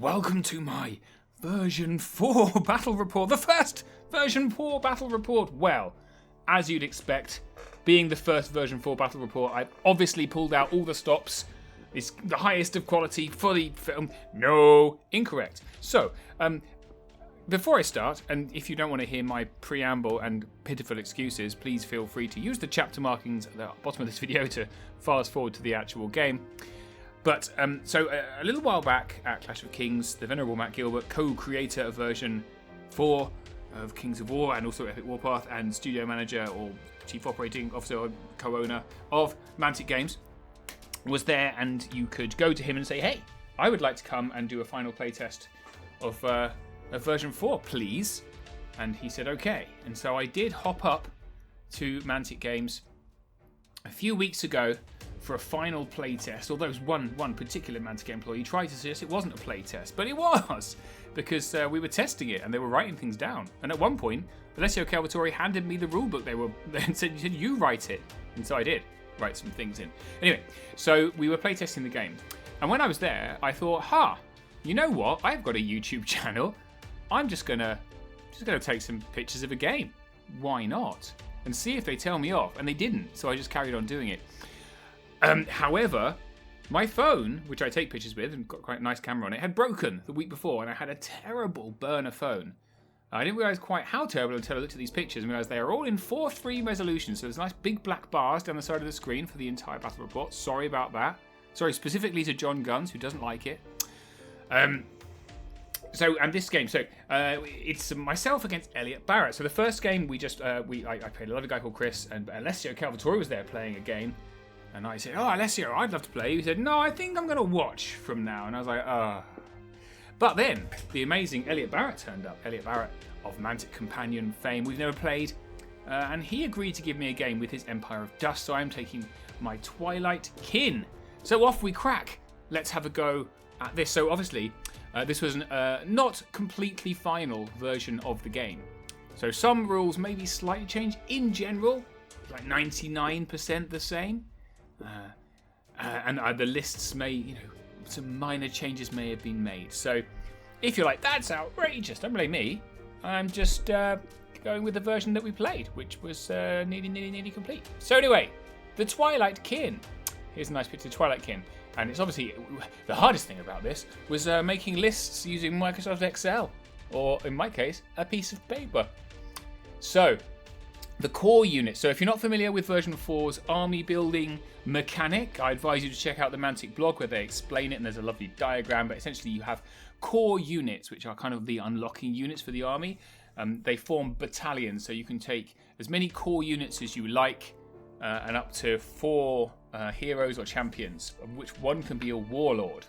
welcome to my version 4 battle report. The first version 4 battle report. Well, as you'd expect, being the first version 4 battle report, I've obviously pulled out all the stops. It's the highest of quality, fully filmed. No, incorrect. So, before I start, and if you don't want to hear my preamble and pitiful excuses, please feel free to use the chapter markings at the bottom of this video to fast forward to the actual game. But, so a little while back at Clash of Kings, the Venerable Matt Gilbert, co-creator of version 4 of Kings of War and also Epic Warpath, and studio manager or chief operating officer or co-owner of Mantic Games, was there, and you could go to him and say, hey, I would like to come and do a final playtest of version 4, please. And he said, okay. And so I did hop up to Mantic Games a few weeks ago for a final playtest, although it was one particular Mantic employee tried to suggest it wasn't a playtest, but it was, because we were testing it and they were writing things down. And at one point, Alessio Calvatore handed me the rulebook and said, you write it. And so I did write some things in. Anyway, so we were playtesting the game. And when I was there, I thought, you know what? I've got a YouTube channel. I'm just gonna take some pictures of a game. Why not? And see if they tell me off. And they didn't, so I just carried on doing it. However, my phone, which I take pictures with and got quite a nice camera on it, had broken the week before, and I had a terrible burner phone. I didn't realise quite how terrible until I looked at these pictures and realised they are all in 4:3 resolution, so there's nice big black bars down the side of the screen for the entire battle report. Sorry about that. Sorry specifically to John Guns, who doesn't like it. This game, it's myself against Elliott Barratt. So the first game, I played a lovely guy called Chris, and Alessio Calvatore was there playing a game. And I said, Alessio, I'd love to play. He said, no, I think I'm going to watch from now. And I was like, But then, the amazing Elliott Barratt turned up. Elliott Barratt of Mantic Companion fame. We've never played. And he agreed to give me a game with his Empire of Dust. So I'm taking my Twilight Kin. So off we crack. Let's have a go at this. So obviously, this was a not completely final version of the game. So some rules may be slightly changed. In general, like 99% the same. And the lists may, some minor changes may have been made. So if you're like, that's outrageous, don't blame me. I'm just going with the version that we played, which was nearly complete. So anyway, the Twilight Kin. Here's a nice picture of Twilight Kin. And it's obviously, the hardest thing about this was making lists using Microsoft Excel. Or in my case, a piece of paper. So, the core unit. So if you're not familiar with version 4's army building mechanic, I advise you to check out the Mantic blog where they explain it, and there's a lovely diagram. But essentially you have core units, which are kind of the unlocking units for the army. They form battalions, so you can take as many core units as you like, and up to 4 heroes or champions, of which one can be a warlord.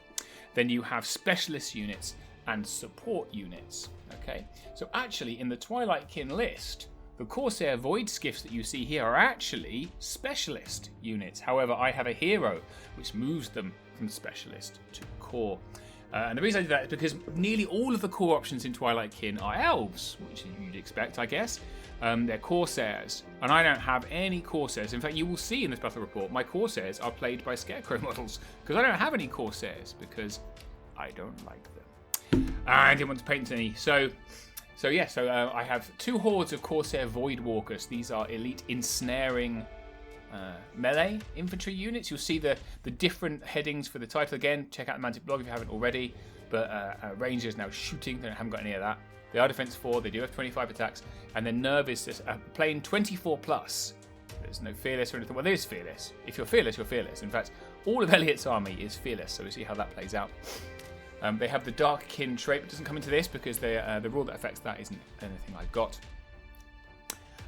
Then you have specialist units and support units. Okay, so actually in the Twilight Kin list, the Corsair Void Skiffs that you see here are actually specialist units. However, I have a hero, which moves them from specialist to core. And the reason I do that is because nearly all of the core options in Twilight Kin are elves, which you'd expect, I guess. They're Corsairs, and I don't have any Corsairs. In fact, you will see in this battle report, my Corsairs are played by Scarecrow models, because I don't have any Corsairs, because I don't like them. I didn't want to paint any, So I have 2 hordes of Corsair Voidwalkers. These are elite ensnaring melee infantry units. You'll see the different headings for the title again. Check out the Mantic blog if you haven't already. But Rangers now shooting. They haven't got any of that. They are defense 4. They do have 25 attacks. And then Nerve is just plain 24 plus. There's no fearless or anything. Well, there is fearless. If you're fearless, you're fearless. In fact, all of Elliott's army is fearless. So we'll see how that plays out. They have the Dark Kin trait, but doesn't come into this because the rule that affects that isn't anything I've got.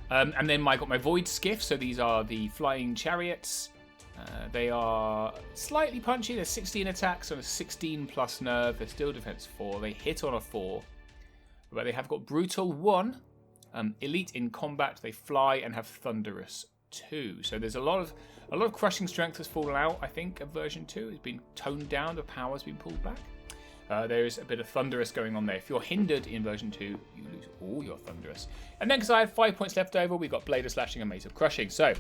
And then I got my Void Skiff, so these are the flying chariots. They are slightly punchy. There's 16 attacks on a 16 plus nerve. They're still defense 4. They hit on a 4. But they have got brutal 1. Elite in combat. They fly and have thunderous 2. So there's a lot of crushing strength has fallen out, I think, of version 2. It's been toned down. The power's been pulled back. There's a bit of thunderous going on there. If you're hindered in version 2, you lose all your thunderous. And then because I had 5 points left over, we got Blade of Slashing and Mace of Crushing. So,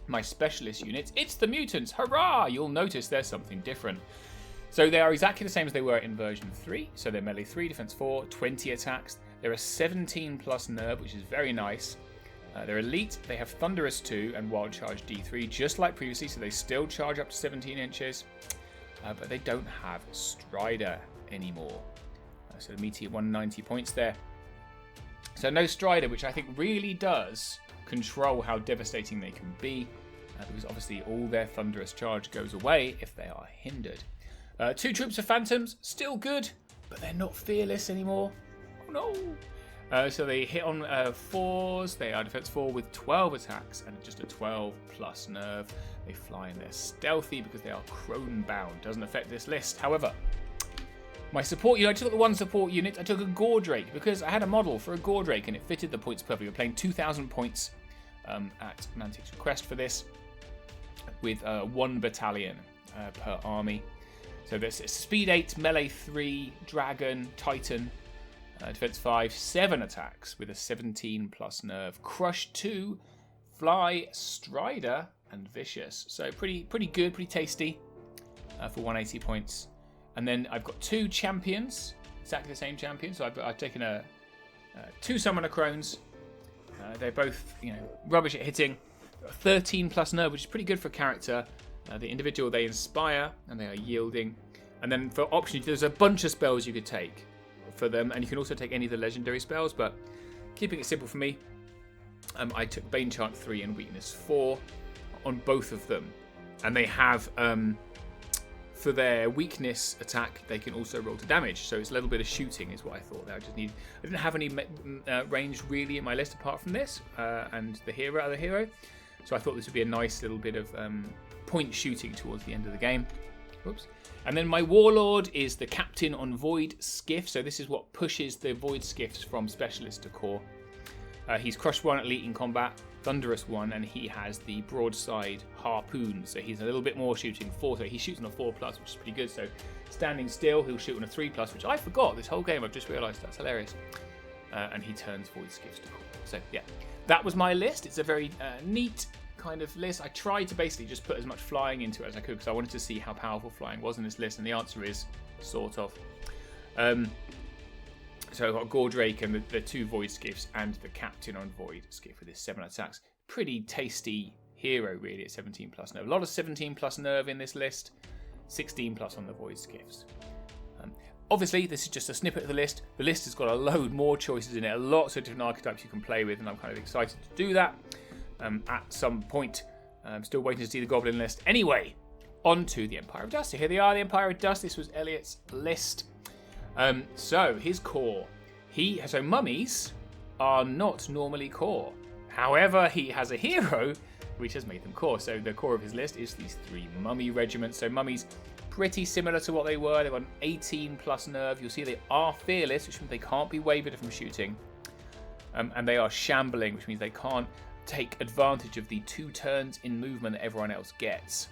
my specialist units, it's the mutants. Hurrah! You'll notice there's something different. So they are exactly the same as they were in version 3. So they're melee 3, defense 4, 20 attacks. They're a 17 plus nerve, which is very nice. They're elite. They have Thunderous 2 and Wild Charge D3, just like previously. So they still charge up to 17 inches. But they don't have Strider anymore. So the meaty 190 points there. So no Strider, which I think really does control how devastating they can be. Because obviously all their Thunderous Charge goes away if they are hindered. 2 troops of Phantoms, still good, but they're not fearless anymore. Oh no! So they hit on 4s. They are defense 4 with 12 attacks and just a 12 plus nerve. They fly and they're stealthy because they are crone bound. Doesn't affect this list. However, my support unit, I took the one support unit. I took a Gordrake because I had a model for a Gordrake and it fitted the points perfectly. We're playing 2,000 points at Mantic's request for this with 1 battalion per army. So there's speed 8, melee 3, dragon, titan, defense 5, 7 attacks with a 17 plus nerve, crush 2, fly, strider, and vicious. So pretty good, pretty tasty for 180 points. And then I've got 2 champions, exactly the same champions. So I've taken 2 summoner crones. They're both rubbish at hitting. 13 plus nerve, which is pretty good for a character. The individual, they inspire and they are yielding. And then for options, there's a bunch of spells you could take for them, and you can also take any of the legendary spells, but keeping it simple for me, I took Bane Chant 3 and Weakness 4 on both of them. And they have, for their weakness attack, they can also roll to damage, so it's a little bit of shooting is what I thought. I didn't have any range really in my list apart from this, and the other hero. So I thought this would be a nice little bit of point shooting towards the end of the game. Whoops. And then my Warlord is the Captain on Void Skiff. So this is what pushes the Void Skiffs from Specialist to Core. He's Crush 1, Elite in combat, Thunderous 1, and he has the Broadside Harpoon. So he's a little bit more shooting 4. So he shoots on a 4+, which is pretty good. So standing still, he'll shoot on a 3+, which I forgot this whole game. I've just realised that's hilarious. And he turns Void Skiffs to Core. So yeah, that was my list. It's a very neat kind of list. I tried to basically just put as much flying into it as I could because I wanted to see how powerful flying was in this list, and the answer is sort of. So I've got Gordrake and the 2 Void Skiffs and the Captain on Void Skiff with his 7 attacks. Pretty tasty hero really at 17 plus nerve. A lot of 17 plus nerve in this list, 16 plus on the Void Skiffs. Obviously, this is just a snippet of the list. The list has got a load more choices in it, lots of different archetypes you can play with, and I'm kind of excited to do that. At some point. I'm still waiting to see the Goblin list. Anyway, on to the Empire of Dust. So here they are, the Empire of Dust. This was Elliott's list. So his core. So mummies are not normally core. However, he has a hero which has made them core. So the core of his list is these 3 mummy regiments. So mummies pretty similar to what they were. They've got an 18 plus nerve. You'll see they are fearless, which means they can't be wavered from shooting. And they are shambling, which means they can't take advantage of the 2 turns in movement that everyone else gets.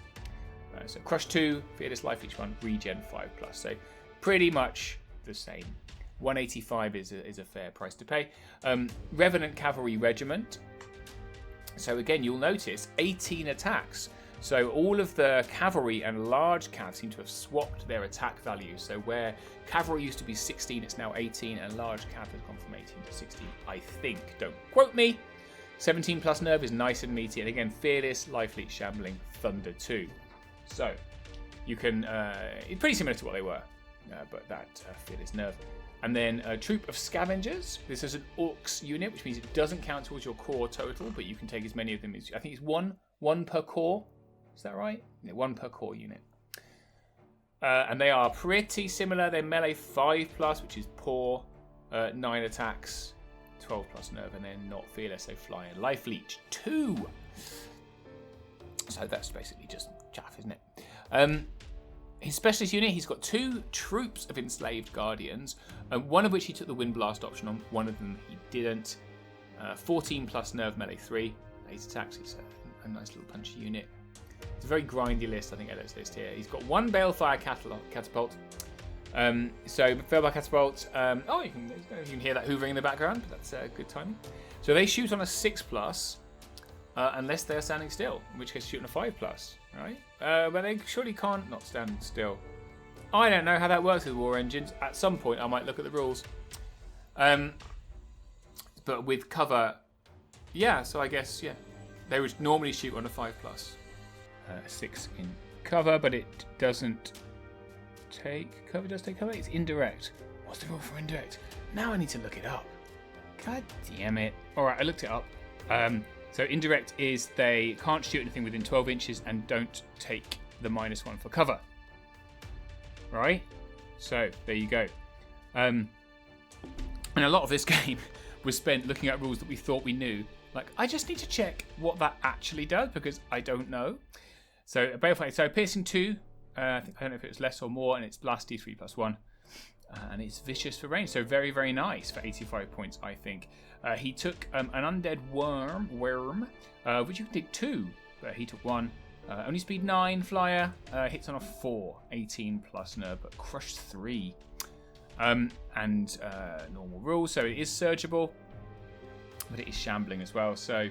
So Crush 2, Fearless Life each one, Regen 5+. So pretty much the same. 185 is a fair price to pay. Revenant Cavalry Regiment. So again, you'll notice 18 attacks. So all of the cavalry and large cav seem to have swapped their attack values. So where cavalry used to be 16, it's now 18, and large cav has gone from 18 to 16, I think. Don't quote me. 17 plus nerve is nice and meaty, and again, Fearless, Life Leech, Shambling, Thunder 2. So you can, pretty similar to what they were, but that Fearless nerve. And then a Troop of Scavengers. This is an Orcs unit, which means it doesn't count towards your core total, but you can take as many of them as, I think it's one per core. Is that right? Yeah, 1 per core unit. And they are pretty similar. They're melee 5+, which is poor, 9 attacks, 12 plus nerve, and they're not fearless. They fly in Life Leech 2. So that's basically just chaff, isn't it? His specialist unit, he's got 2 troops of enslaved guardians, one of which he took the Wind Blast option on, one of them he didn't. 14 plus nerve, melee 3, 8 attacks. It's a nice little punchy unit. It's a very grindy list, I think, Elliott's list here. He's got 1 Balefire Catapult. So Balefire Catapult, you can hear that hoovering in the background, but that's good timing. So they shoot on a 6+, unless they're standing still, in which case shoot on a 5+, right? But they surely can't not stand still. I don't know how that works with war engines. At some point, I might look at the rules. But with cover, yeah. So I guess they would normally shoot on a 5+. 6 in cover, but it doesn't take cover. Does take cover? It's indirect. What's the rule for indirect? Now I need to look it up. God damn it! All right, I looked it up. So indirect is they can't shoot anything within 12 inches and don't take the -1 for cover. Right? So there you go. And a lot of this game was spent looking at rules that we thought we knew. Like, I just need to check what that actually does because I don't know. So piercing 2. I don't know if it was less or more, and it's blasty 3+1. And it's vicious for range, so very, very nice for 85 points, I think. He took an undead worm, which you can take 2, but he took 1. Only speed 9, flyer, hits on a 4, 18 plus nerve, but crush 3. And normal rules, so it is surgeable, but it is shambling as well. So,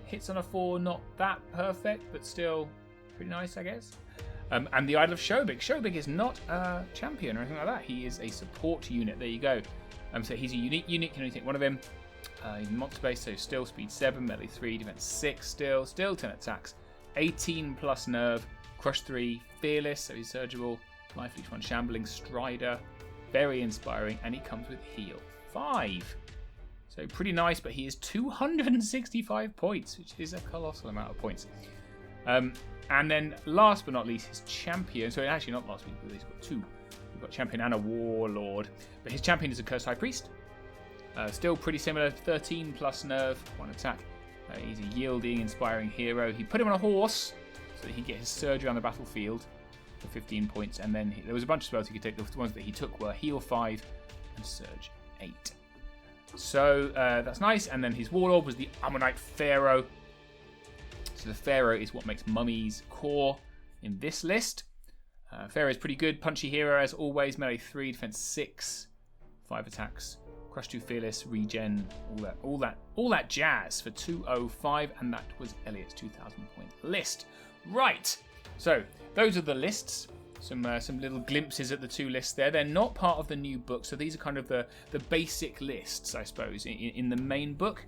hits on a 4, not that perfect, but still pretty nice, I guess. And the Idol of Shobig. Shobig is not a champion or anything like that. He is a support unit. There you go. So he's a unique unit. Can only take one of him. He's monster based, so still speed 7, melee 3, defense 6. Still 10 attacks, 18 plus nerve, crush 3, fearless. So he's surgical. Life each one, shambling, strider, very inspiring, and he comes with heal 5. So pretty nice. But he is 265 points, which is a colossal amount of points. And then last but not least, his champion. So actually not last week, but he's got 2. We've got champion and a warlord. But his champion is a cursed high priest. Still pretty similar, 13 plus nerve, 1 attack. He's a yielding, inspiring hero. He put him on a horse so that he get his surgery on the battlefield for 15 points. And then there was a bunch of spells he could take. The ones that he took were heal 5 and surge 8. So that's nice. And then his warlord was the Ammonite Pharaoh. So the Pharaoh is what makes Mummy's core in this list. Pharaoh is pretty good. Punchy hero as always. Melee 3, defense 6, 5 attacks. Crush 2, fearless, regen, all that jazz for 205, and that was Elliott's 2,000 point list. Right. So those are the lists. Some little glimpses at the 2 lists there. They're not part of the new book, so these are kind of the basic lists, I suppose, in the main book.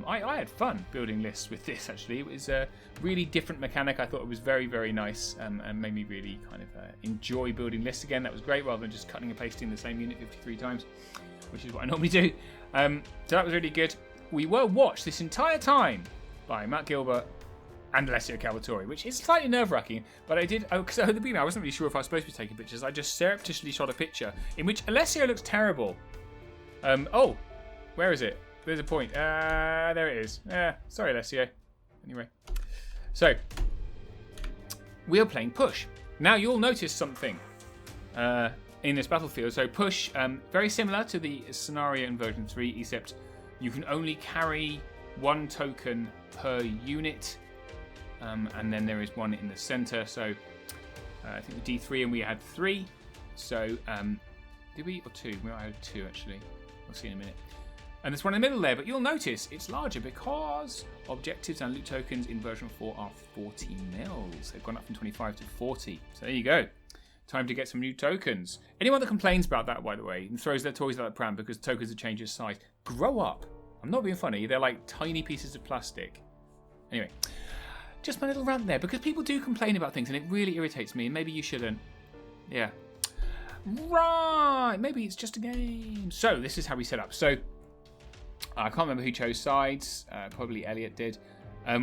I had fun building lists with this, actually. It was a really different mechanic. I thought it was very, very nice and made me really kind of enjoy building lists again. That was great, rather than just cutting and pasting the same unit 53 times, which is what I normally do. So that was really good. We were watched this entire time by Matt Gilbert and Alessio Calvatore, which is slightly nerve-wracking, but I did, because at the beginning I wasn't really sure if I was supposed to be taking pictures. I just surreptitiously shot a picture in which Alessio looks terrible. Oh, where is it? There's a point. There it is. Sorry, Alessio. Anyway. So, we are playing Push. Now, you'll notice something in this battlefield. So, Push, very similar to the scenario in version 3, except you can only carry 1 token per unit. And then there is 1 in the center. So, I think the D3 and we had 3. So, did we? Or 2? We might have 2, actually. We'll see in a minute. And there's 1 in the middle there, but you'll notice it's larger because objectives and loot tokens in version 4 are 40 mils. They've gone up from 25 to 40. So there you go. Time to get some new tokens. Anyone that complains about that, by the way, and throws their toys out the pram because tokens have changed in size, grow up. I'm not being funny. They're like tiny pieces of plastic. Anyway, just my little rant there, because people do complain about things and it really irritates me, and maybe you shouldn't. Yeah. Right. Maybe it's just a game. So this is how we set up. So I can't remember who chose sides. Probably Elliott did.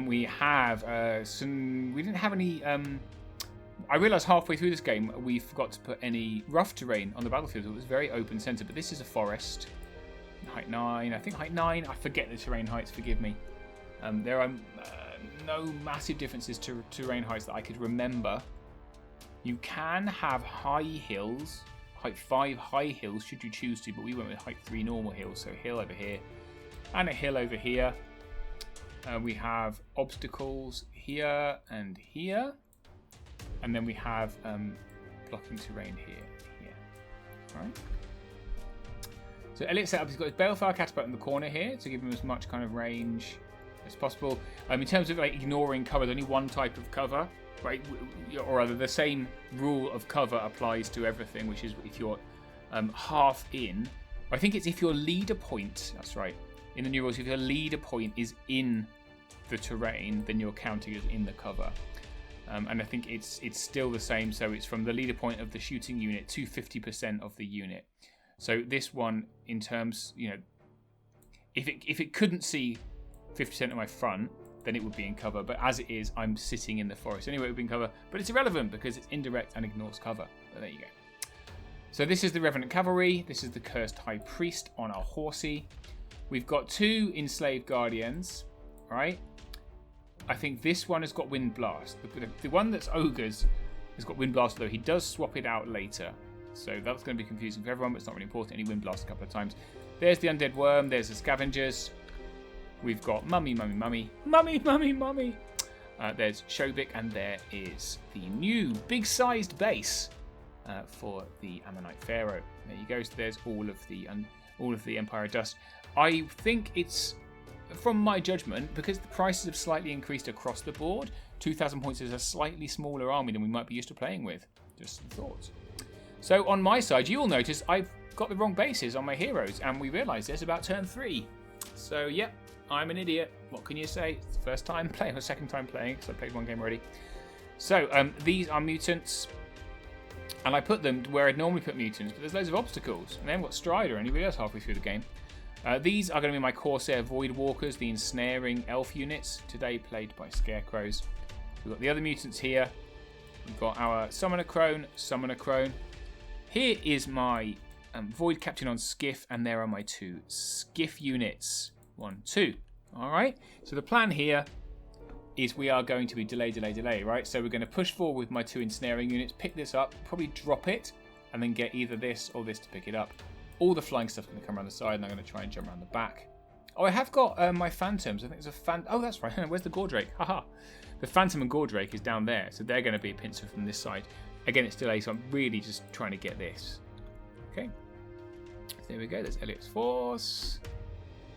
We have we didn't have any. I realised halfway through this game we forgot to put any rough terrain on the battlefield. It was very open centre, but this is a forest. Height 9. I think height 9. I forget the terrain heights. Forgive me. There are no massive differences to terrain heights that I could remember. You can have high hills, height 5 high hills should you choose to, but we went with height 3 normal hills. So hill over here. And a hill over here. We have obstacles here and here. And then we have blocking terrain here. Alright. So Elliott set up, he's got his Balefire Catapult in the corner here to give him as much kind of range as possible. In terms of like ignoring cover, there's only 1 type of cover. right? Or rather, the same rule of cover applies to everything, which is if you're half in. I think it's if your leader point. That's right. In the new rules, if your leader point is in the terrain, then you're counting as in the cover. And I think it's still the same. So it's from the leader point of the shooting unit to 50% of the unit. So this one, in terms, if it couldn't see 50% of my front, then it would be in cover. But as it is, I'm sitting in the forest. Anyway, it would be in cover. But it's irrelevant because it's indirect and ignores cover. But there you go. So this is the Revenant Cavalry. This is the Cursed High Priest on our horsey. We've got 2 Enslaved Guardians, right? I think this one has got Wind Blast. The one that's Ogres has got Wind Blast, though he does swap it out later. So that's going to be confusing for everyone, but it's not really important. He Wind Blast a couple of times. There's the Undead Worm. There's the Scavengers. We've got Mummy. There's Shobik, and there is the new big-sized base for the Ammonite Pharaoh. There you go. So there's all of the Empire Dust. I think it's, from my judgment, because the prices have slightly increased across the board, 2,000 points is a slightly smaller army than we might be used to playing with. Just some thoughts. So on my side, you will notice I've got the wrong bases on my heroes, and we realised this about turn 3. So, yep, I'm an idiot. What can you say? It's the first time playing, or second time playing, because I played one game already. So, these are mutants, and I put them where I'd normally put mutants, but there's loads of obstacles. And then I've got Strider, and he realised halfway through the game. These are going to be my Corsair Void Walkers, the ensnaring elf units, today played by Scarecrows. We've got the other mutants here. We've got our Summoner Crone. Here is my Void Captain on Skiff, and there are my 2 Skiff units. 1, 2. Alright, so the plan here is we are going to be delay, right? So we're going to push forward with my 2 ensnaring units, pick this up, probably drop it, and then get either this or this to pick it up. All the flying stuff's going to come around the side, and I'm going to try and jump around the back. Oh, I have got my Phantoms. I think there's a Oh, that's right. Where's the Gordrake? Haha. The Phantom and Gordrake is down there, so they're going to be a pincer from this side. Again, it's delay, so I'm really just trying to get this. Okay. So there we go. There's Elliott's force.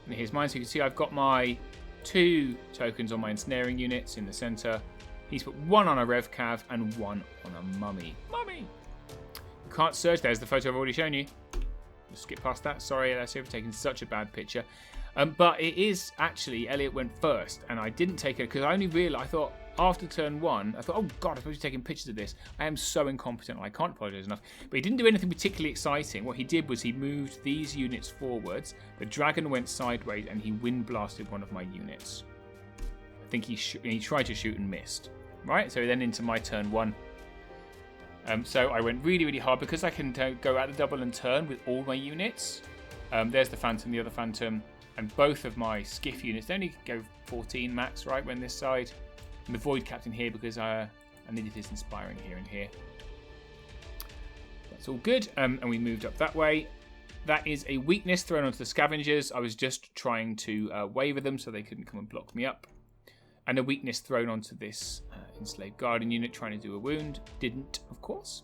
And here's mine. So you can see I've got my 2 tokens on my ensnaring units in the centre. He's put 1 on a Rev Cav and 1 on a Mummy. You can't search. There's the photo I've already shown you. Just skip past that. Sorry, Alessio, for taking such a bad picture. But it is actually, Elliott went first, and I didn't take it because I only realised, I thought after turn 1, I thought, oh God, I'm supposed to be taking pictures of this. I am so incompetent, I can't apologise enough. But he didn't do anything particularly exciting. What he did was he moved these units forwards, the dragon went sideways, and he wind blasted one of my units. I think he tried to shoot and missed. Right, so then into my turn 1. So I went really hard because I can go at the double and turn with all my units. There's the Phantom, the other Phantom, and both of my Skiff units. They only go 14 max, right, when this side. And the Void Captain here because I needed his Inspiring here and here. That's all good. And we moved up that way. That is a weakness thrown onto the Scavengers. I was just trying to waver them so they couldn't come and block me up. And a weakness thrown onto this Enslaved Guardian unit trying to do a wound. Didn't, of course.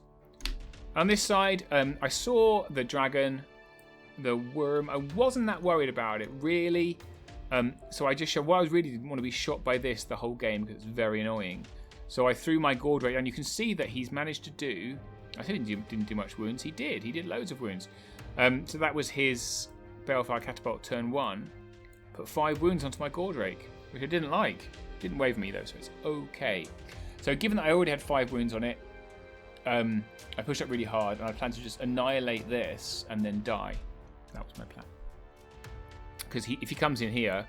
On this side, I saw the dragon, the worm. I wasn't that worried about it, really. So I just showed, well, I really didn't want to be shot by this the whole game because it's very annoying. So I threw my Gordrake, and you can see that he's managed to do, I said he didn't do much wounds. He did loads of wounds. So that was his Balefire Catapult turn 1. Put 5 wounds onto my Gordrake, which I didn't like. Didn't wave me though, so it's okay. So given that I already had 5 wounds on it, I pushed up really hard, and I plan to just annihilate this and then die. That was my plan. Because if he comes in here,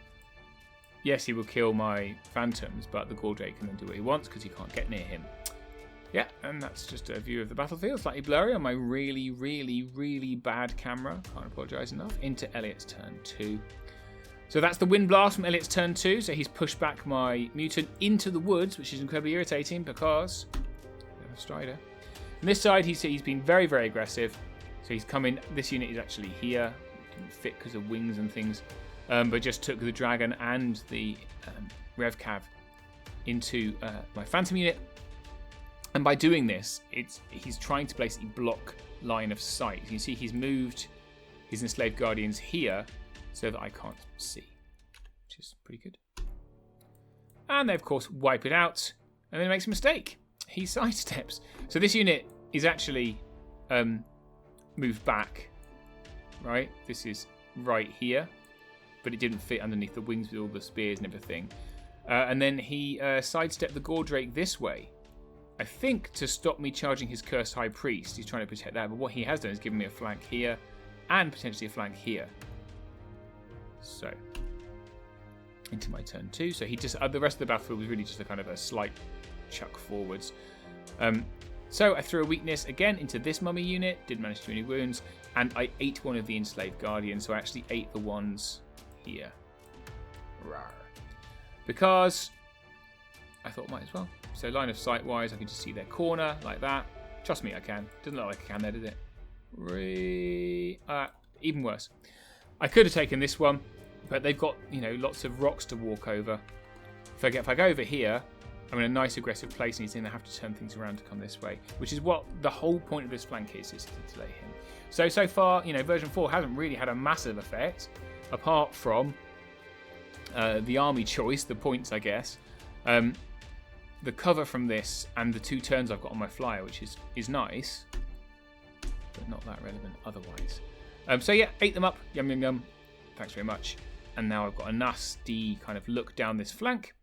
yes, he will kill my Phantoms, but the Gordrake can then do what he wants because he can't get near him. Yeah, and that's just a view of the battlefield, slightly blurry on my really bad camera. Can't apologise enough. Into Elliott's turn 2. So that's the Wind Blast from Elliott's turn 2. So he's pushed back my mutant into the woods, which is incredibly irritating because I have Strider. On this side, he's been very aggressive. So he's come in. This unit is actually here. It didn't fit because of wings and things. But just took the dragon and the Rev Cav into my Phantom unit. And by doing this, he's trying to basically block line of sight. You can see he's moved his Enslaved Guardians here so that I can't see, which is pretty good. And they, of course, wipe it out. and then he makes a mistake. He sidesteps. So this unit is actually moved back, right? This is right here, but it didn't fit underneath the wings with all the spears and everything. And then he sidestepped the Gordrake this way, I think to stop me charging his Cursed High Priest. He's trying to protect that, but what he has done is given me a flank here and potentially a flank here. So into my turn 2. So he just the rest of the battlefield was really just a kind of a slight chuck forwards. So I threw a weakness again into this mummy unit, didn't manage to do any wounds, and I ate one of the enslaved guardians, so I actually ate the ones here. Rawr. Because I thought might as well. So line of sight wise, I can just see their corner like that. Trust me, I can. Doesn't look like I can there, does it? Even worse. I could have taken this one, but they've got, you know, lots of rocks to walk over. If I go over here, I'm in a nice aggressive place, and he's going to have to turn things around to come this way, which is what the whole point of this flank is to delay him. So far, you know, version 4 hasn't really had a massive effect, apart from the army choice, the points, I guess. The cover from this and the 2 turns I've got on my flyer, which is nice, but not that relevant otherwise. So yeah, ate them up. Yum, yum, yum. Thanks very much. And now I've got a nasty kind of look down this flank.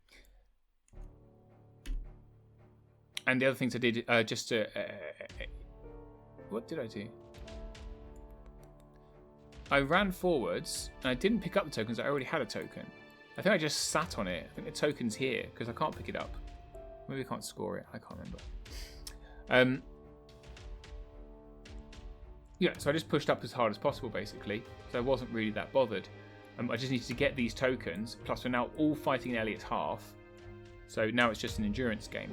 And the other things I did, just to... what did I do? I ran forwards, and I didn't pick up the tokens. I already had a token. I think I just sat on it. I think the token's here, because I can't pick it up. Maybe I can't score it. I can't remember. Yeah, so I just pushed up as hard as possible, basically. So I wasn't really that bothered. I just needed to get these tokens, plus we're now all fighting in Elliott's half. So now it's just an endurance game.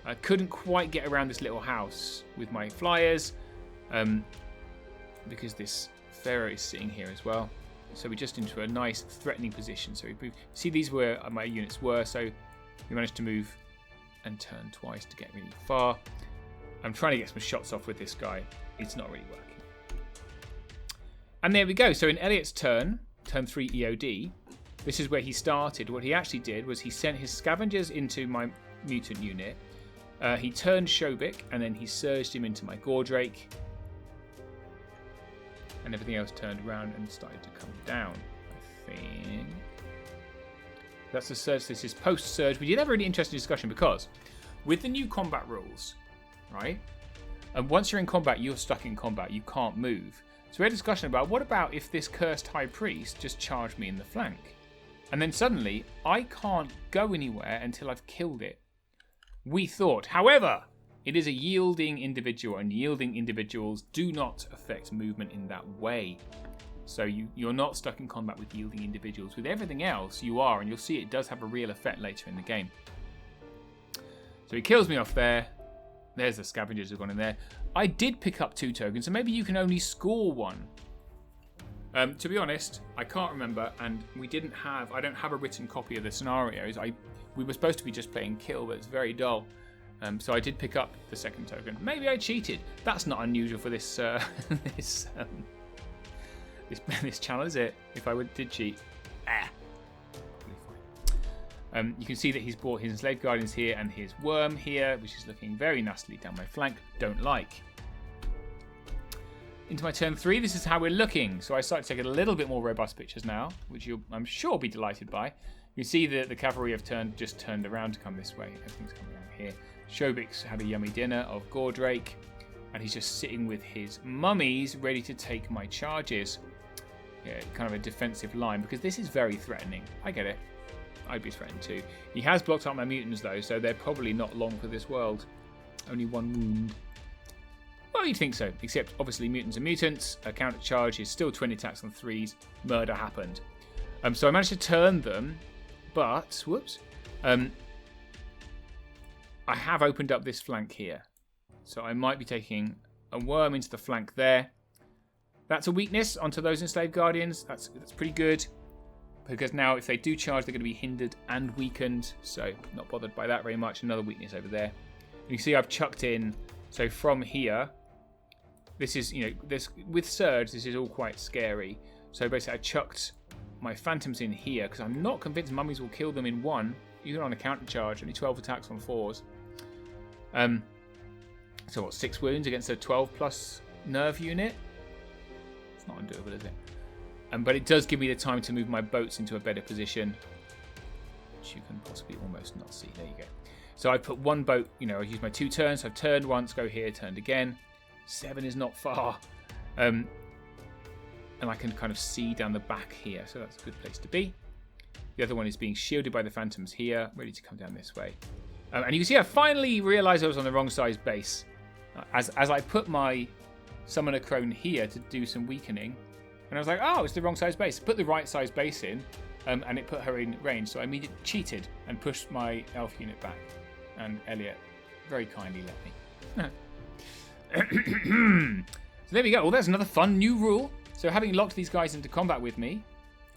I couldn't quite get around this little house with my flyers, because this Pharaoh is sitting here as well. So we're just into a nice threatening position. So we move. See, these were my units were, so we managed to move and turn twice to get really far. I'm trying to get some shots off with this guy. It's not really working. And there we go. So in Elliott's turn 3 EOD, this is where he started. What he actually did was he sent his scavengers into my mutant unit. He turned Shobik, and then he surged him into my Gordrake. And everything else turned around and started to come down, I think. That's the surge. This is post-surge. We did have a really interesting discussion, because with the new combat rules, right? And once you're in combat, you're stuck in combat. You can't move. So we had a discussion about, what about if this cursed high priest just charged me in the flank? And then suddenly, I can't go anywhere until I've killed it. We thought, however, it is a yielding individual, and yielding individuals do not affect movement in that way. So you're not stuck in combat with yielding individuals. With everything else, you are, and you'll see it does have a real effect later in the game. So he kills me off there. There's the scavengers who've gone in there. I did pick up 2 tokens, so maybe you can only score 1. To be honest, I can't remember, and I don't have a written copy of the scenarios. We were supposed to be just playing kill, but it's very dull. So I did pick up the 2nd token. Maybe I cheated. That's not unusual for this this channel, is it? If I did cheat. You can see that he's brought his enslaved guardians here and his worm here, which is looking very nastily down my flank. Don't like. Into my turn 3, this is how we're looking. So I start to take a little bit more robust pictures now, which you'll, I'm sure, be delighted by. You see that the cavalry have just turned around to come this way. Everything's coming around here. Shobik's had a yummy dinner of Gordrake, and he's just sitting with his mummies ready to take my charges. Yeah, kind of a defensive line, because this is very threatening. I get it. I'd be threatened too. He has blocked out my mutants though, so they're probably not long for this world. Only 1 wound. Well, you'd think so, except obviously mutants are mutants. A counter charge is still 20 attacks on 3s. Murder happened. So I managed to turn them, but whoops. I have opened up this flank here, so I might be taking a worm into the flank there. That's a weakness onto those enslaved guardians. That's pretty good, because now if they do charge, they're going to be hindered and weakened. So not bothered by that very much. Another weakness over there. And you can see I've chucked in. So from here, this is, you know, this with surge, this is all quite scary. So basically, I chucked my phantoms in here because I'm not convinced mummies will kill them in one. Even on a counter charge, only 12 attacks on 4s. So what, 6 wounds against a 12 plus nerve unit? It's not undoable, is it? But it does give me the time to move my boats into a better position, which you can possibly almost not see. There you go. So I put one boat, I use my 2 turns. So I've turned once, go here, turned again. 7 is not far. And I can kind of see down the back here, so that's a good place to be. The other one is being shielded by the phantoms here, ready to come down this way. And you can see I finally realised I was on the wrong size base. As I put my Summoner Crone here to do some weakening, and I was like, oh, it's the wrong size base. Put the right size base in, and it put her in range, so I immediately cheated and pushed my elf unit back. And Elliott very kindly let me. So there we go. Well, there's another fun new rule. So having locked these guys into combat with me,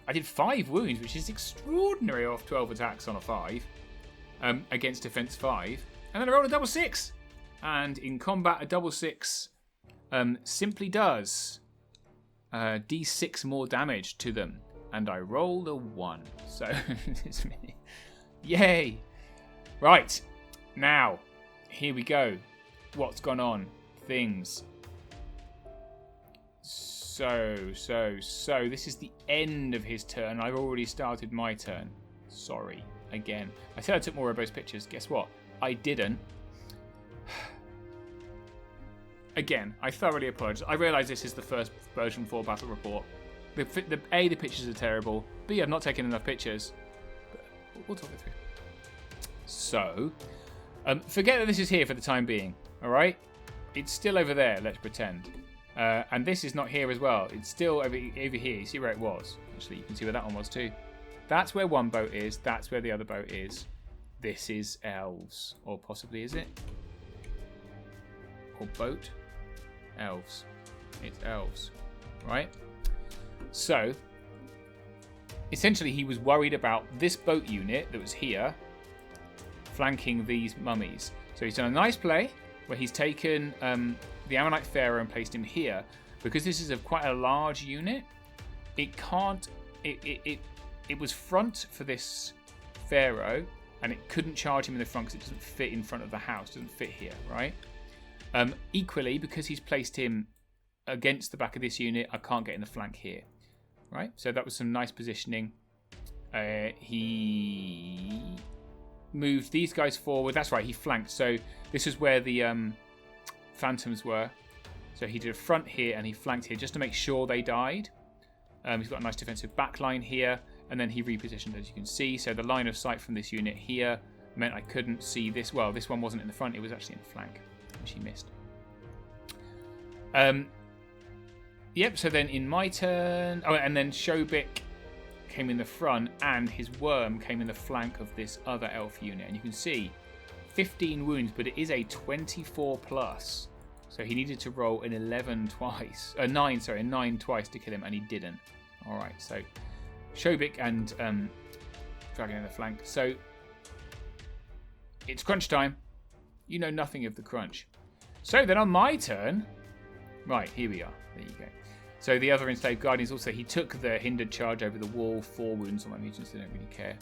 I did 5 wounds, which is extraordinary off 12 attacks on a 5 against defense 5. And then I rolled a double 6. And in combat, a double 6 simply does d6 more damage to them. And I rolled a 1. So it's me. Yay. Right. Now, here we go. What's gone on? Things. So, this is the end of his turn. I've already started my turn. Sorry, again. I said I took more robust pictures. Guess what? I didn't. Again, I thoroughly apologise. I realise this is the first version 4 battle report. The pictures are terrible. B, I've not taken enough pictures. But we'll talk it through. So, forget that this is here for the time being. Alright? It's still over there, let's pretend. And this is not here as well. It's still over here. You see where it was? Actually, you can see where that one was too. That's where one boat is. That's where the other boat is. This is elves. Or possibly, is it? Or boat? Elves. It's elves. Right? So, essentially he was worried about this boat unit that was here flanking these mummies. So he's done a nice play where he's taken the Ammonite Pharaoh and placed him here. Because this is quite a large unit, it can't... It was front for this Pharaoh, and it couldn't charge him in the front because it doesn't fit in front of the house. It doesn't fit here, right? Equally, because he's placed him against the back of this unit, I can't get in the flank here, right? So that was some nice positioning. He moved these guys forward. That's right, he flanked. So this is where the phantoms were. So he did a front here and he flanked here just to make sure they died. He's got a nice defensive back line here, and then he repositioned, as you can see. So the line of sight from this unit here meant I couldn't see this. Well, this one wasn't in the front, it was actually in the flank, which he missed. Yep, so then in my turn... Oh, and then Shobik came in the front, and his worm came in the flank of this other elf unit. And you can see 15 wounds, but it is a 24 plus. So he needed to roll an 11 twice. A 9 twice to kill him, and he didn't. Alright, so Shobik and Dragon in the flank. So it's crunch time. You know nothing of the crunch. So then on my turn... Right, here we are. There you go. So the other enslaved guardians also, he took the hindered charge over the wall. 4 wounds on my mutants, they don't really care.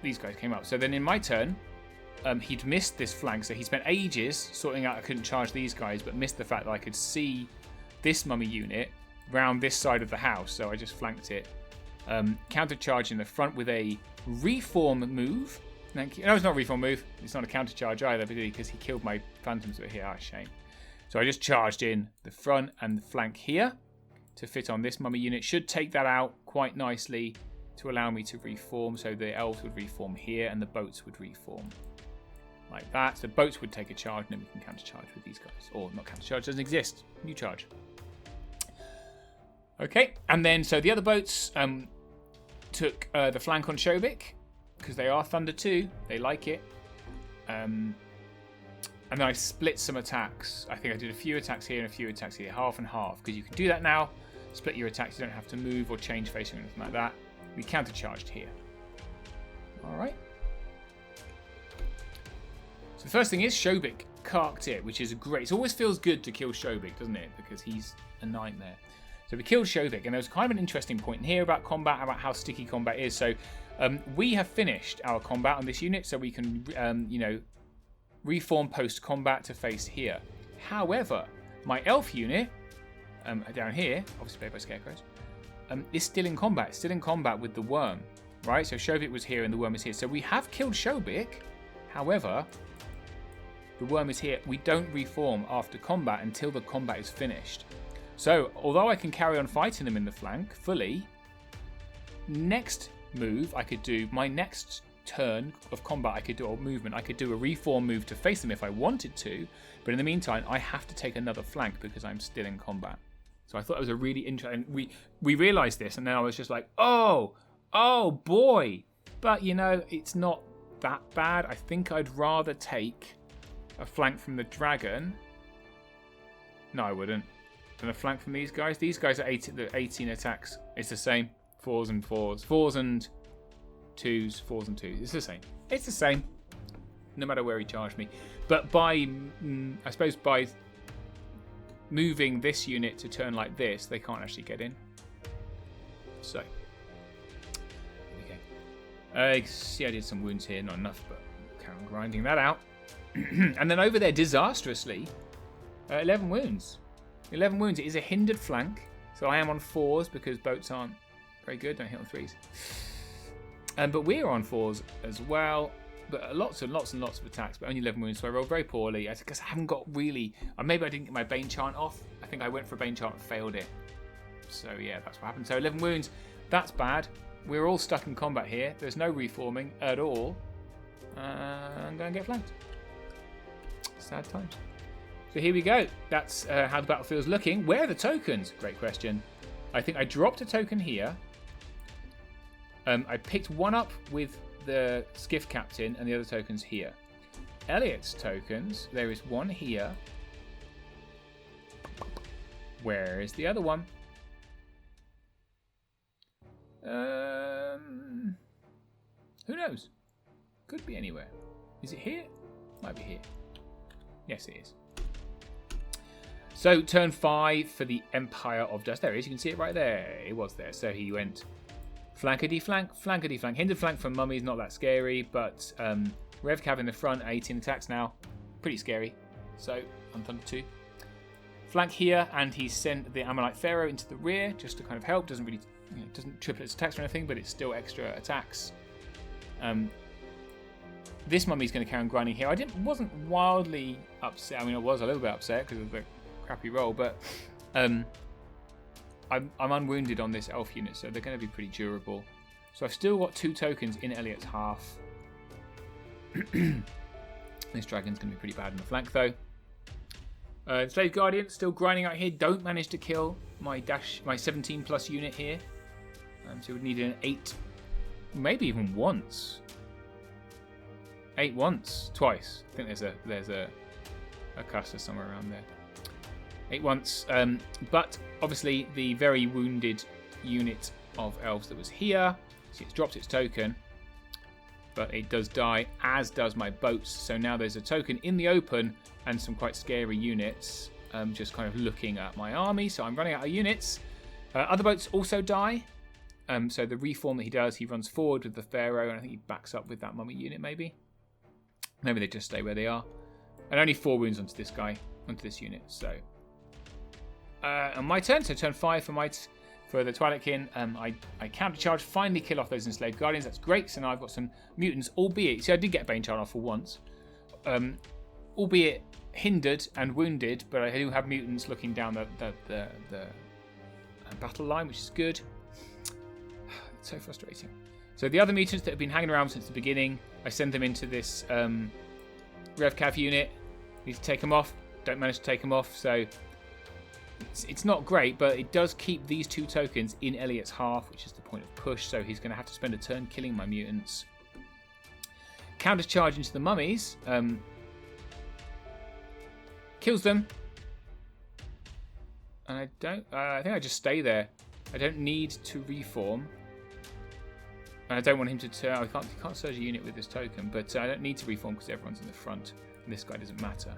These guys came up. So then in my turn, he'd missed this flank. So he spent ages sorting out I couldn't charge these guys, but missed the fact that I could see this mummy unit round this side of the house. So I just flanked it. Counter charge in the front with a reform move. No, it's not a reform move. It's not a counter charge either, because he killed my phantoms that were here. Ah, shame. So I just charged in the front and the flank here to fit on this mummy unit. Should take that out quite nicely to allow me to reform. So the elves would reform here and the boats would reform like that. So boats would take a charge and then we can counter charge with these guys. Or not counter charge, doesn't exist. New charge. Okay, and then so the other boats took the flank on Shobik, because they are Thunder 2. They like it. And then I split some attacks. I think I did a few attacks here and a few attacks here. Half and half. Because you can do that now. Split your attacks. You don't have to move or change facing or anything like that. We countercharged here. Alright. So the first thing is Shobik carked it, which is great. It always feels good to kill Shobik, doesn't it? Because he's a nightmare. So we killed Shovik, and there was kind of an interesting point here about combat, about how sticky combat is. So we have finished our combat on this unit, so we can, reform post-combat to face here. However, my elf unit, down here, obviously played by Scarecrows, is still in combat. It's still in combat with the worm, right? So Shovik was here and the worm is here. So we have killed Shovik. However, the worm is here. We don't reform after combat until the combat is finished. So, although I can carry on fighting them in the flank fully, next move I could do, my next turn of combat I could do, or movement, I could do a reform move to face them if I wanted to, but in the meantime I have to take another flank because I'm still in combat. So I thought it was a really interesting, we realised this, and then I was just like, oh boy, but it's not that bad. I think I'd rather take a flank from the dragon. No, I wouldn't. And a flank from these guys. These guys are 18 attacks. It's the same. 4s and 4s. 4s and 2s. 4s and 2s. It's the same. It's the same. No matter where he charged me. But by, I suppose by moving this unit to turn like this, they can't actually get in. So. Okay. See, I did some wounds here. Not enough, but carry on grinding that out. And then over there, disastrously, 11 wounds. 11 wounds. It is a hindered flank, so I am on 4s because boats aren't very good. Don't hit on 3s. But we're on 4s as well. But lots and lots and lots of attacks, but only 11 wounds, so I rolled very poorly. I guess I haven't got really... maybe I didn't get my Bane Chant off. I think I went for a Bane Chant and failed it. So yeah, that's what happened. So 11 wounds. That's bad. We're all stuck in combat here. There's no reforming at all. I'm going to get flanked. Sad times. So here we go. That's how the battlefield's looking. Where are the tokens? Great question. I think I dropped a token here. I picked one up with the skiff captain and the other tokens here. Elliott's tokens, there is one here. Where is the other one? Who knows? Could be anywhere. Is it here? Might be here. Yes, it is. So, turn 5 for the Empire of Dust. There it is. You can see it right there. It was there. So, he went flankety flank, flankety flank. Hindered flank from mummies, not that scary. But Rev Cav in the front, 18 attacks now. Pretty scary. So, on Thunder 2. Flank here, and he sent the Ammonite Pharaoh into the rear just to kind of help. Doesn't really, doesn't triple its attacks or anything, but it's still extra attacks. This mummy's going to carry on grinding here. I wasn't wildly upset. I mean, I was a little bit upset because of the crappy roll, but I'm unwounded on this elf unit, so they're going to be pretty durable. So I've still got 2 tokens in Elliott's half. This dragon's going to be pretty bad in the flank, though. Slave Guardian still grinding out here. Don't manage to kill my 17 plus unit here. So we would need an 8, maybe even once. 8 once, twice. I think there's a caster somewhere around there. 8 once, but obviously the very wounded unit of elves that was here, see, it's dropped its token, but it does die, as does my boats. So now there's a token in the open and some quite scary units, just kind of looking at my army. So I'm running out of units. Other boats also die. So the reform that he does, he runs forward with the Pharaoh, and I think he backs up with that mummy unit, maybe. Maybe they just stay where they are. And only 4 wounds onto this guy, onto this unit. So, on my turn, so turn 5 for the Twilight Kin, I countercharge, finally kill off those enslaved guardians. That's great. So now I've got some mutants, albeit, see, I did get a Bane Chant off for once, albeit hindered and wounded, but I do have mutants looking down the battle line, which is good. It's so frustrating. So the other mutants that have been hanging around since the beginning, I send them into this Rev Cav unit. Need to take them off. Don't manage to take them off, so it's not great, but it does keep these 2 tokens in Elliott's half, which is the point of push, so he's going to have to spend a turn killing my mutants. Counter charge into the mummies. Kills them. And I don't... I think I just stay there. I don't need to reform. And I don't want him to turn... I can't surge a unit with this token, but I don't need to reform because everyone's in the front. And this guy doesn't matter.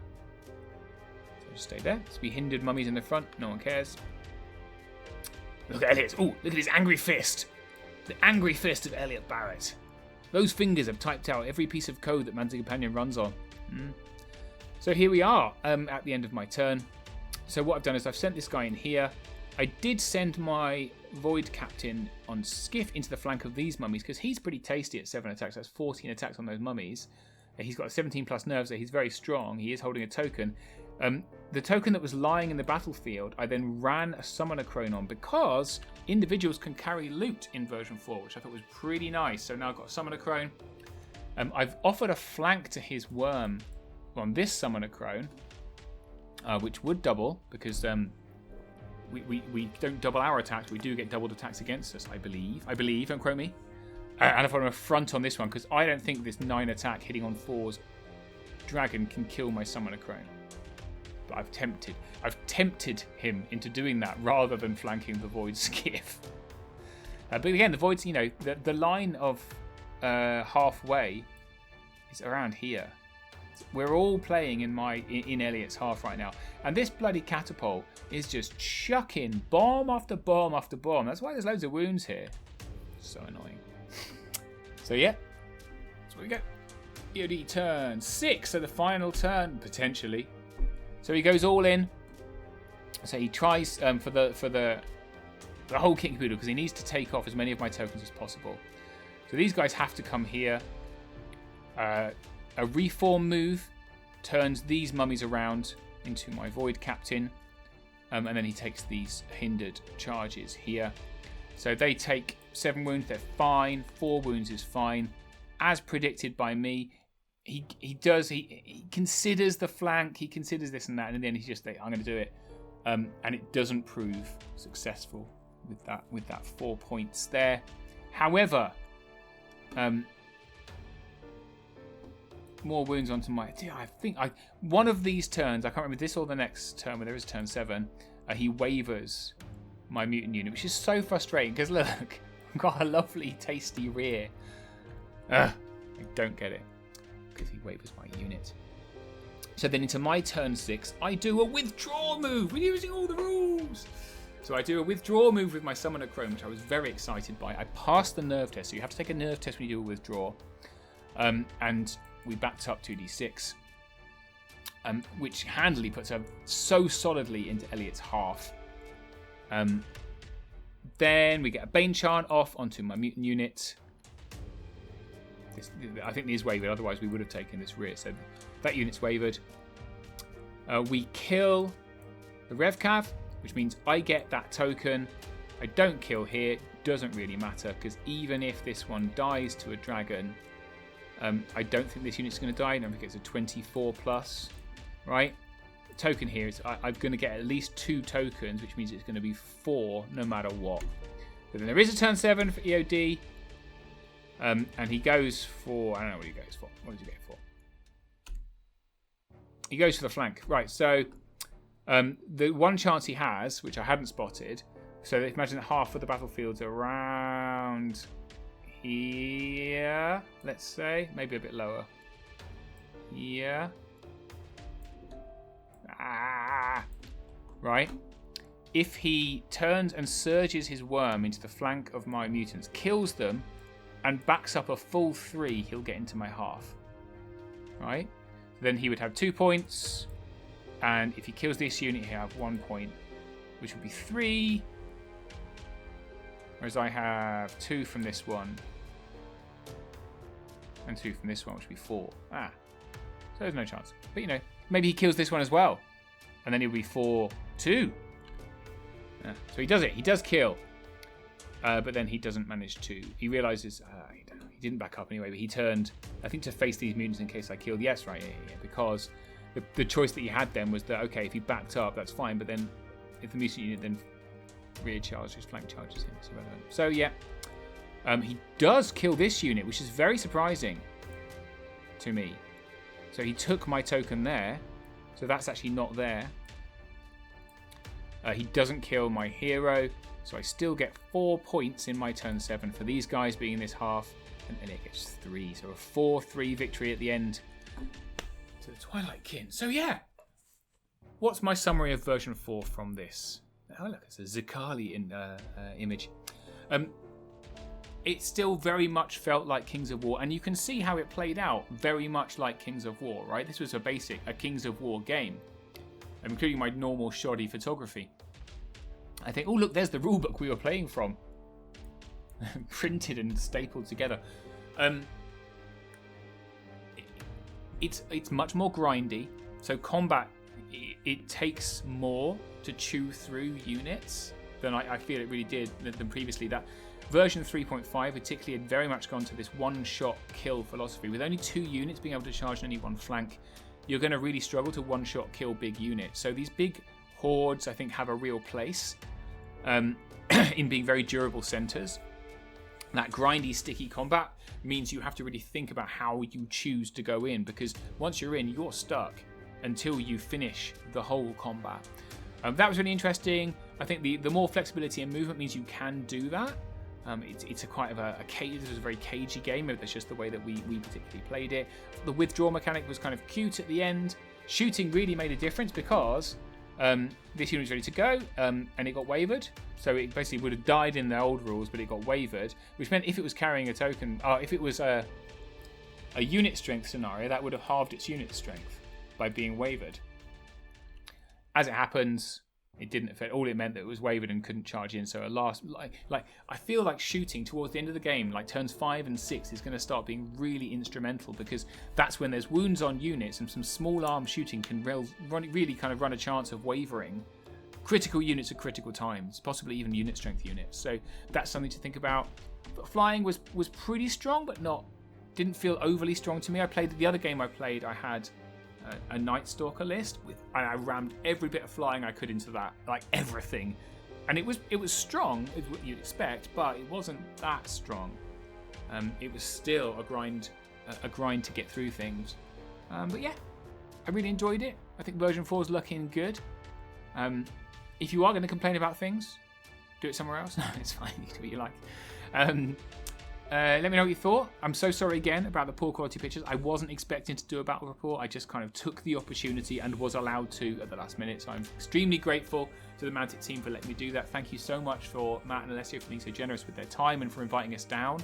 So just stay there. Let's be hindered mummies in the front. No one cares. Look at Elliott. Oh, look at his angry fist. The angry fist of Elliott Barratt. Those fingers have typed out every piece of code that Mantic Companion runs on. So here we are at the end of my turn. So what I've done is I've sent this guy in here. I did send my Void Captain on Skiff into the flank of these mummies because he's pretty tasty at 7 attacks. That's 14 attacks on those mummies. He's got 17 plus nerves, so he's very strong. He is holding a token. The token that was lying in the battlefield, I then ran a Summoner Crone on because individuals can carry loot in version 4, which I thought was pretty nice. So now I've got a Summoner Crone. I've offered a flank to his worm on this Summoner Crone, which would double because we don't double our attacks. We do get doubled attacks against us, I believe. Don't quote me. And I've got a front on this one because I don't think this 9 attack hitting on 4's dragon can kill my Summoner Crone. But I've tempted him into doing that rather than flanking the Void Skiff. But again, the Void's, the line of halfway is around here. We're all playing in Elliott's half right now. And this bloody catapult is just chucking bomb after bomb after bomb. That's why there's loads of wounds here. So annoying. So yeah, that's where we go. EOD turn 6, so the final turn, potentially. So he goes all in. So he tries for the whole kit caboodle because he needs to take off as many of my tokens as possible. So these guys have to come here. A reform move turns these mummies around into my Void Captain. And then he takes these hindered charges here. So they take 7 wounds, they're fine. 4 wounds is fine. As predicted by me, he considers the flank, he considers this and that, and then he's just like, I'm going to do it. And it doesn't prove successful with that 4 points there. However, more wounds onto my... I think one of these turns, I can't remember this or the next turn, where there is turn 7, he wavers my mutant unit, which is so frustrating because look, I've got a lovely tasty rear. I don't get it because he wavers my unit. So then into my turn 6, I do a withdraw move. We're using all the rules. So I do a withdraw move with my Summoner Crone, which I was very excited by. I passed the nerve test, so you have to take a nerve test when you do a withdraw. And we backed up 2d6, which handily puts her so solidly into Elliott's half. Then we get a Bane Chant off onto my mutant unit. I think these wavered, otherwise we would have taken this rear. So that unit's wavered. We kill the Revcav, which means I get that token. I don't kill here, doesn't really matter, because even if this one dies to a dragon, I don't think this unit's going to die. I don't think it's a 24 plus, right? The token here is I'm going to get at least 2 tokens, which means it's going to be 4 no matter what. But then there is a turn 7 for EOD. And he goes for... I don't know what he goes for. What does he go for? He goes for the flank. Right, so the one chance he has, which I hadn't spotted, so imagine that half of the battlefield's around here, let's say. Maybe a bit lower. Here. Right. If he turns and surges his worm into the flank of my mutants, kills them, and backs up a full 3, he'll get into my half. Right? Then he would have 2 points. And if he kills this unit, he'll have 1 point, which would be 3. Whereas I have 2 from this one. And 2 from this one, which would be 4. So there's no chance. But, maybe he kills this one as well. And then it'll be 4-2. So he does it. He does kill. But then he doesn't manage to. He realizes he didn't back up anyway. But he turned, I think, to face these mutants in case I killed. Yes, right, yeah. Because the choice that he had then was that okay, if he backed up, that's fine. But then if the mutant unit then rear charges, flank charges him, it's irrelevant. So yeah, he does kill this unit, which is very surprising to me. So he took my token there. So that's actually not there. He doesn't kill my hero. So I still get 4 points in my turn 7 for these guys being in this half. And Elliott gets 3. So a 4-3 victory at the end to the Twilight Kin. So yeah. What's my summary of version 4 from this? Oh look, it's a Zicali image. It still very much felt like Kings of War, and you can see how it played out very much like Kings of War, right? This was a Kings of War game, including my normal shoddy photography. I think, oh look, there's the rulebook we were playing from. Printed and stapled together. It's much more grindy, so combat, it takes more to chew through units than I feel it really did than previously. That version 3.5 particularly had very much gone to this one-shot kill philosophy. With only 2 units being able to charge on any one flank, you're going to really struggle to one-shot kill big units. So these big hordes, I think, have a real place in being very durable centres. That grindy, sticky combat means you have to really think about how you choose to go in, because once you're in, you're stuck until you finish the whole combat. That was really interesting. I think the more flexibility and movement means you can do that. It's a quite of a cage. This was a very cagey game. Maybe that's just the way that we particularly played it. The withdraw mechanic was kind of cute at the end. Shooting really made a difference because this unit was ready to go and it got wavered. So it basically would have died in the old rules, but it got wavered, which meant if it was carrying a token, if it was a unit strength scenario, that would have halved its unit strength by being wavered. As it happens, it didn't affect. All it meant that it was wavered and couldn't charge in. So at last, like I feel like shooting towards the end of the game, like turns 5 and 6, is going to start being really instrumental, because that's when there's wounds on units and some small arm shooting can really kind of run a chance of wavering critical units at critical times, possibly even unit strength units. So that's something to think about. But flying was pretty strong, but didn't feel overly strong to me. I played the other game I played. I had a Night Stalker list and I rammed every bit of flying I could into that, like everything, and it was strong, is what you'd expect, but it wasn't that strong. It was still a grind to get through things. But yeah, I really enjoyed it. I think version 4 is looking good. If you are going to complain about things, do it somewhere else. No, it's fine. You do what you like. Let me know what you thought. I'm so sorry again about the poor quality pictures. I wasn't expecting to do a battle report. I just kind of took the opportunity and was allowed to at the last minute. So I'm extremely grateful to the Mantic team for letting me do that. Thank you so much for Matt and Alessio for being so generous with their time and for inviting us down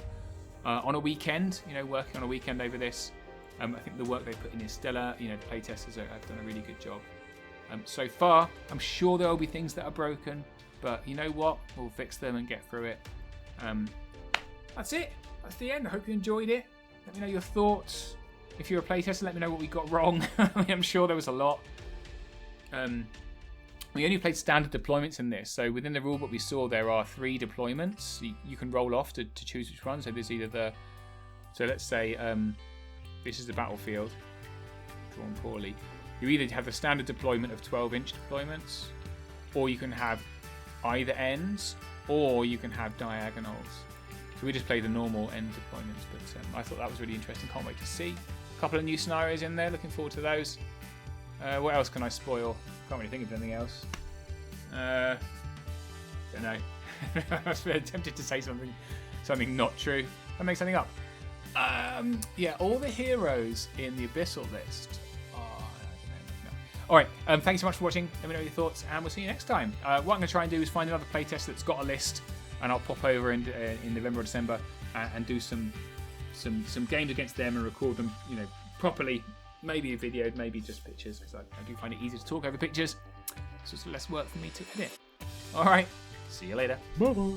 on a weekend. Working on a weekend over this. I think the work they put in is stellar. The playtesters have done a really good job. So far, I'm sure there will be things that are broken, but you know what? We'll fix them and get through it. That's it. That's the end. I hope you enjoyed it. Let me know your thoughts. If you're a playtester, let me know what we got wrong. I'm sure there was a lot. We only played standard deployments in this, so within the rulebook we saw there are 3 deployments. You can roll off to choose which one. So there's either so let's say this is the battlefield, drawn poorly. You either have the standard deployment of 12-inch deployments, or you can have either ends, or you can have diagonals. So we just play the normal end deployments, but I thought that was really interesting. Can't wait to see. A couple of new scenarios in there. Looking forward to those. What else can I spoil? Can't really think of anything else. Don't know. I was tempted to say something not true. I make something up. Yeah, all the heroes in the Abyssal list. Alright, thanks so much for watching. Let me know your thoughts, and we'll see you next time. What I'm going to try and do is find another playtest that's got a list, and I'll pop over in November or December and do some games against them and record them, properly. Maybe a video, maybe just pictures, because I do find it easy to talk over pictures. So it's less work for me to edit. Alright, see you later. Bye-bye.